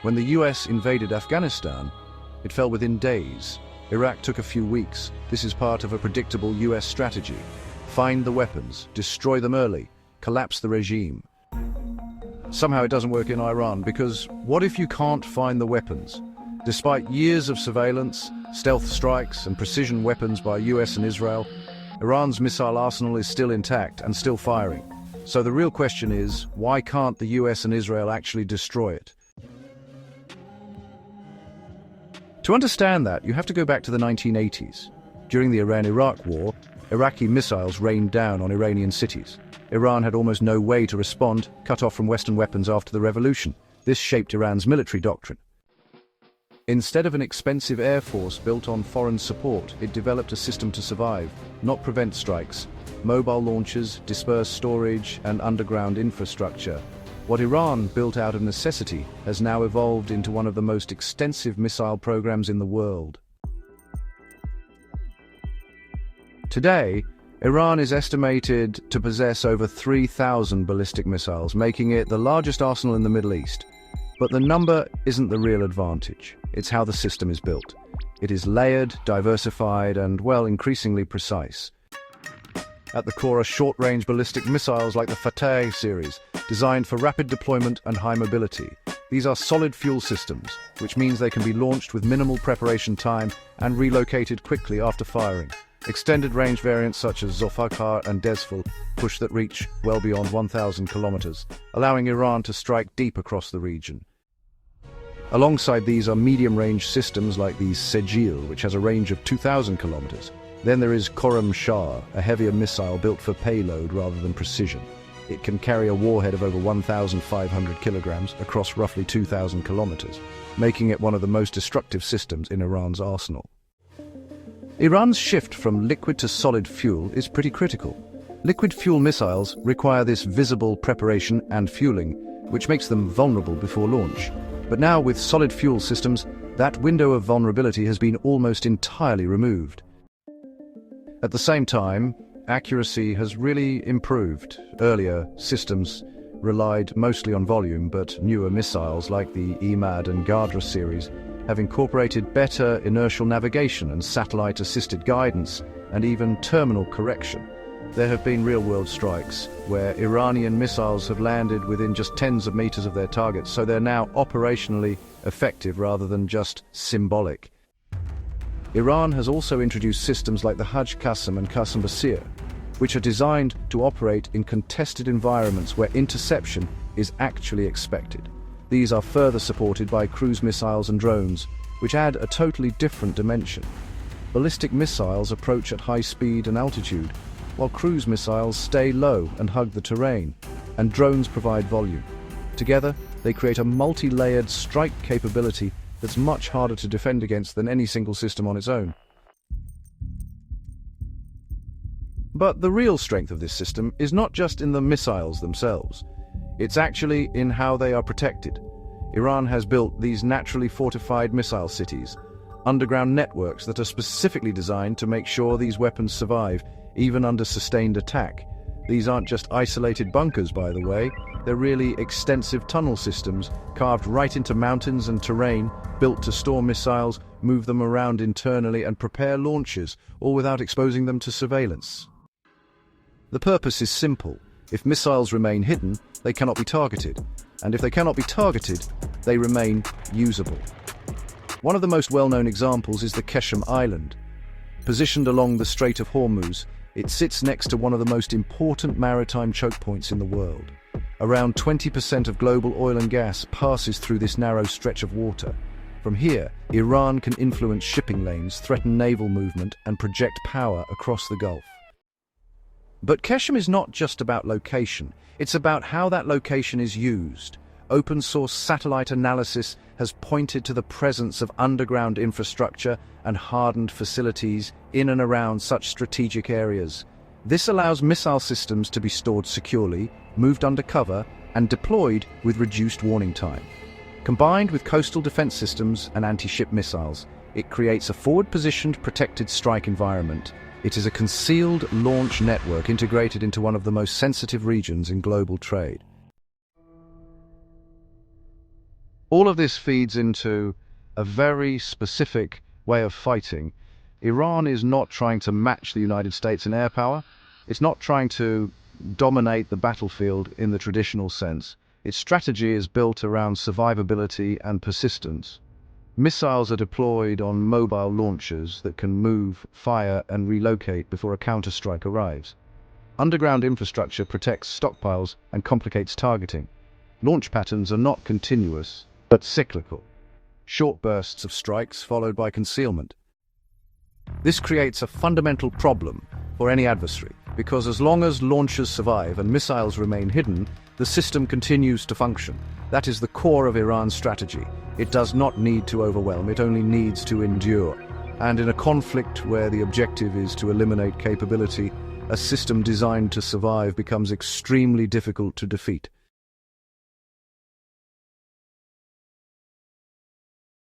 When the US invaded Afghanistan, it fell within days. Iraq took a few weeks. This is part of a predictable US strategy. Find the weapons, destroy them early, collapse the regime. Somehow it doesn't work in Iran, because what if you can't find the weapons? Despite years of surveillance, stealth strikes and precision weapons by US and Israel, Iran's missile arsenal is still intact and still firing. So the real question is, why can't the US and Israel actually destroy it? To understand that, you have to go back to the 1980s. During the Iran-Iraq War, Iraqi missiles rained down on Iranian cities. Iran had almost no way to respond, cut off from Western weapons after the revolution. This shaped Iran's military doctrine. Instead of an expensive air force built on foreign support, it developed a system to survive, not prevent strikes. Mobile launchers, dispersed storage, and underground infrastructure. What Iran built out of necessity has now evolved into one of the most extensive missile programs in the world. Today, Iran is estimated to possess over 3,000 ballistic missiles, making it the largest arsenal in the Middle East. But the number isn't the real advantage. It's how the system is built. It is layered, diversified, and, well, increasingly precise. At the core are short-range ballistic missiles like the Fateh series, designed for rapid deployment and high mobility. These are solid fuel systems, which means they can be launched with minimal preparation time and relocated quickly after firing. Extended range variants such as Zolfaghar and Dezful push that reach well beyond 1,000 kilometers, allowing Iran to strike deep across the region. Alongside these are medium-range systems like the Sejjil, which has a range of 2,000 kilometers. Then there is Khorramshahr, a heavier missile built for payload rather than precision. It can carry a warhead of over 1,500 kilograms across roughly 2,000 kilometers, making it one of the most destructive systems in Iran's arsenal. Iran's shift from liquid to solid fuel is pretty critical. Liquid fuel missiles require this visible preparation and fueling, which makes them vulnerable before launch. But now with solid fuel systems, that window of vulnerability has been almost entirely removed. At the same time, accuracy has really improved. Earlier systems relied mostly on volume, but newer missiles like the Emad and Ghadr series have incorporated better inertial navigation and satellite-assisted guidance, and even terminal correction. There have been real-world strikes where Iranian missiles have landed within just tens of meters of their targets, so they're now operationally effective rather than just symbolic. Iran has also introduced systems like the Qeshm and Qeshm, which are designed to operate in contested environments where interception is actually expected. These are further supported by cruise missiles and drones, which add a totally different dimension. Ballistic missiles approach at high speed and altitude, while cruise missiles stay low and hug the terrain, and drones provide volume. Together, they create a multi-layered strike capability that's much harder to defend against than any single system on its own. But the real strength of this system is not just in the missiles themselves. It's actually in how they are protected. Iran has built these naturally fortified missile cities, underground networks that are specifically designed to make sure these weapons survive, even under sustained attack. These aren't just isolated bunkers, by the way. They're really extensive tunnel systems, carved right into mountains and terrain, built to store missiles, move them around internally, and prepare launches, all without exposing them to surveillance. The purpose is simple. If missiles remain hidden, they cannot be targeted. And if they cannot be targeted, they remain usable. One of the most well-known examples is the Qeshm Island. Positioned along the Strait of Hormuz, it sits next to one of the most important maritime choke points in the world. Around 20% of global oil and gas passes through this narrow stretch of water. From here, Iran can influence shipping lanes, threaten naval movement, and project power across the Gulf. But Qeshm is not just about location, it's about how that location is used. Open-source satellite analysis has pointed to the presence of underground infrastructure and hardened facilities in and around such strategic areas. This allows missile systems to be stored securely, moved undercover, and deployed with reduced warning time. Combined with coastal defense systems and anti-ship missiles, it creates a forward-positioned, protected strike environment. It is a concealed launch network integrated into one of the most sensitive regions in global trade. All of this feeds into a very specific way of fighting. Iran is not trying to match the United States in air power. It's not trying to dominate the battlefield in the traditional sense. Its strategy is built around survivability and persistence. Missiles are deployed on mobile launchers that can move, fire, and relocate before a counterstrike arrives. Underground infrastructure protects stockpiles and complicates targeting. Launch patterns are not continuous, but cyclical. Short bursts of strikes followed by concealment. This creates a fundamental problem for any adversary, because as long as launchers survive and missiles remain hidden, the system continues to function. That is the core of Iran's strategy. It does not need to overwhelm, it only needs to endure. And in a conflict where the objective is to eliminate capability, a system designed to survive becomes extremely difficult to defeat.